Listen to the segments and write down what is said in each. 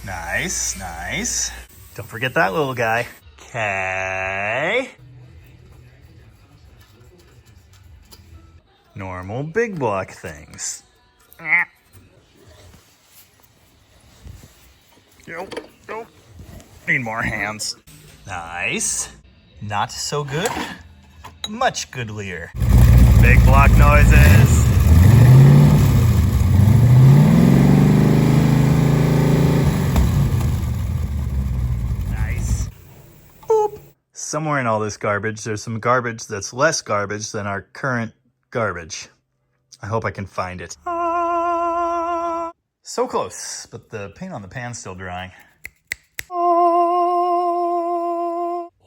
Nice, nice. Don't forget that little guy. Okay. Normal big block things. Nope. Need more hands. Nice. Not so good. Much goodlier. Big block noises. Nice. Boop. Somewhere in all this garbage, there's some garbage that's less garbage than our current garbage. I hope I can find it. So close, but the paint on the pan's still drying.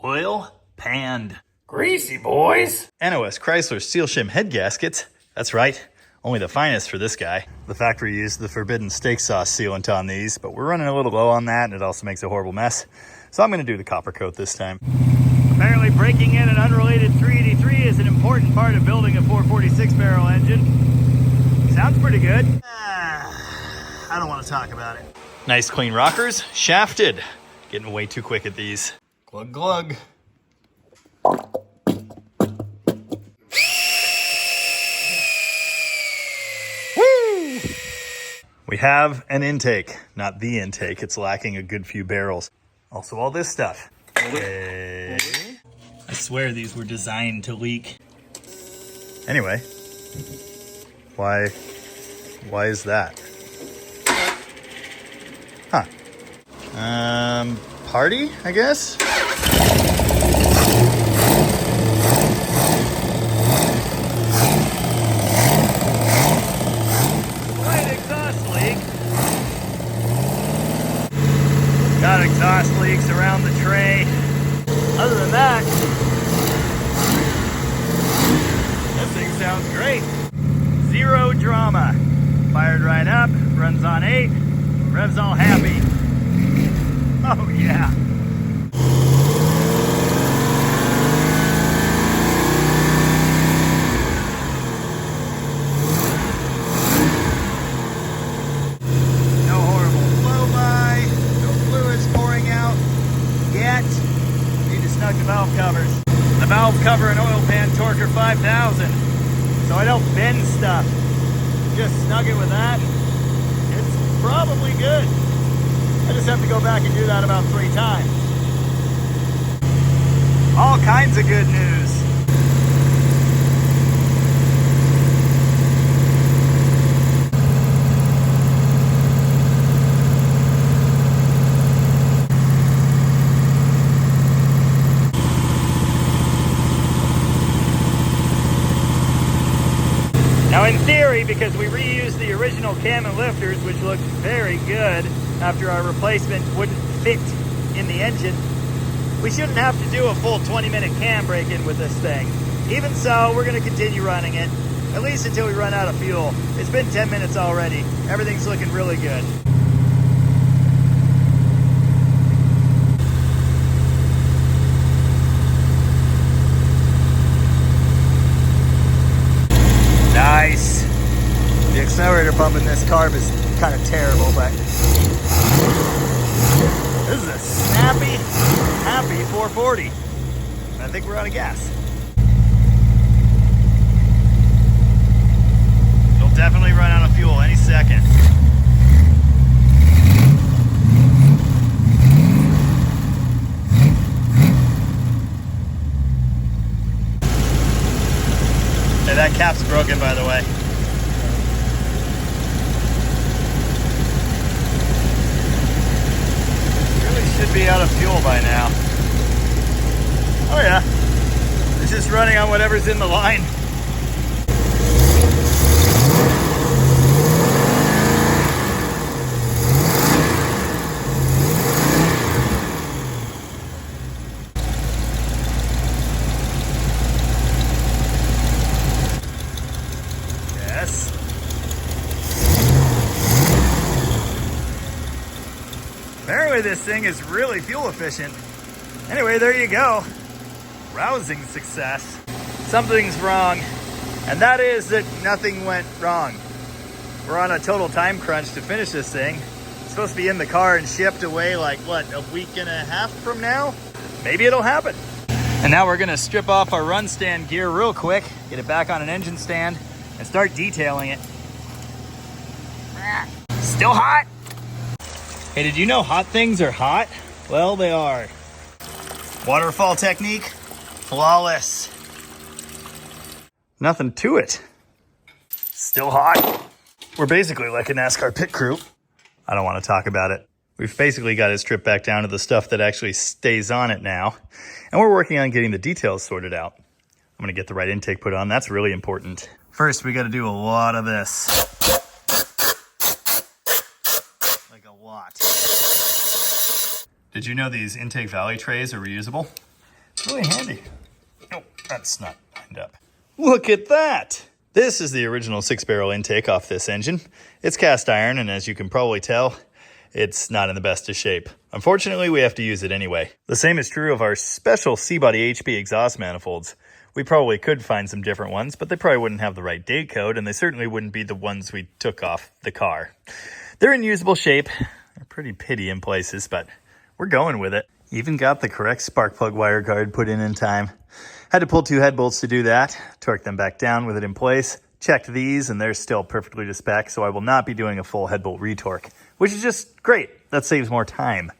Oil panned. Greasy boys. NOS Chrysler steel shim head gaskets. That's right, only the finest for this guy. The factory used the forbidden steak sauce sealant on these, but we're running a little low on that and it also makes a horrible mess. So I'm gonna do the copper coat this time. Apparently breaking in an unrelated 383 is an important part of building a 446 barrel engine. Sounds pretty good. I don't want to talk about it. Nice clean rockers, shafted. Getting way too quick at these. Glug glug. Woo! We have an intake, not the intake. It's lacking a good few barrels. Also all this stuff. Okay. I swear these were designed to leak. Anyway, why is that? Huh. Party, I guess? Slight exhaust leak. Got exhaust leaks around the tray. Other than that, this thing sounds great. Zero drama. Fired right up, runs on 8, revs all happy. Oh yeah. No horrible flow-by, no fluids pouring out yet. Need to snug the valve covers. The valve cover and oil pan Torker 5000, so I don't bend stuff. Just snug it with that. It's probably good. I just have to go back and do that about 3 times. All kinds of good news. Now in theory, because we reused the original cam and lifters, which looked very good after our replacement wouldn't fit in the engine, we shouldn't have to do a full 20-minute cam break-in with this thing. Even so, we're going to continue running it, at least until we run out of fuel. It's been 10 minutes already. Everything's looking really good. Nice. The accelerator pump in this carb is kind of terrible, but this is a snappy, happy 440. I think we're out of gas. It'll definitely run out of fuel any second. Hey, that cap's broken, by the way. Really should be out of fuel by now. Oh yeah, it's just running on whatever's in the line. Apparently this thing is really fuel efficient. Anyway, there you go. Rousing success. Something's wrong, and that is that nothing went wrong. We're on a total time crunch to finish this thing, supposed to be in the car and shipped away like, what, a week and a half from now? Maybe it'll happen. And now we're gonna strip off our run stand gear real quick, get it back on an engine stand, and start detailing it. Still hot. Hey, did you know hot things are hot? Well, they are. Waterfall technique, flawless. Nothing to it. Still hot. We're basically like a NASCAR pit crew. I don't want to talk about it. We've basically got it stripped back down to the stuff that actually stays on it now. And we're working on getting the details sorted out. I'm gonna get the right intake put on. That's really important. First, we gotta do a lot of this. Like a lot. Did you know these intake valley trays are reusable? It's really handy. Oh, that's not lined up. Look at that! This is the original 6-barrel intake off this engine. It's cast iron, and as you can probably tell, it's not in the best of shape. Unfortunately, we have to use it anyway. The same is true of our special C-Body HP exhaust manifolds. We probably could find some different ones, but they probably wouldn't have the right date code, and they certainly wouldn't be the ones we took off the car. They're in usable shape. They're pretty pitty in places, but we're going with it. Even got the correct spark plug wire guard put in time. Had to pull 2 head bolts to do that, torque them back down with it in place, checked these, and they're still perfectly to spec, so I will not be doing a full head bolt retorque, which is just great. That saves more time.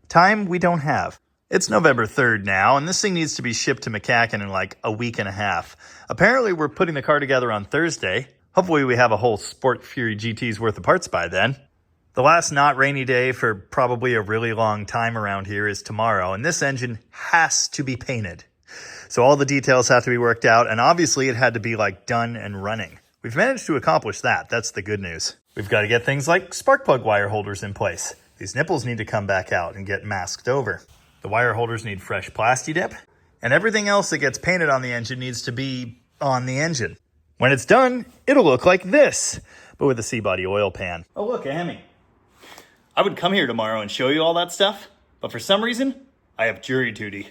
Time we don't have. It's November 3rd now, and this thing needs to be shipped to McCacken in like a week and a half. Apparently, we're putting the car together on Thursday. Hopefully, we have a whole Sport Fury GT's worth of parts by then. The last not rainy day for probably a really long time around here is tomorrow, and this engine has to be painted. So all the details have to be worked out, and obviously it had to be like done and running. We've managed to accomplish that. That's the good news. We've got to get things like spark plug wire holders in place. These nipples need to come back out and get masked over. The wire holders need fresh plasti dip, and everything else that gets painted on the engine needs to be on the engine. When it's done, it'll look like this, but with a C-Body oil pan. Oh look, a Hemi. I would come here tomorrow and show you all that stuff, but for some reason, I have jury duty.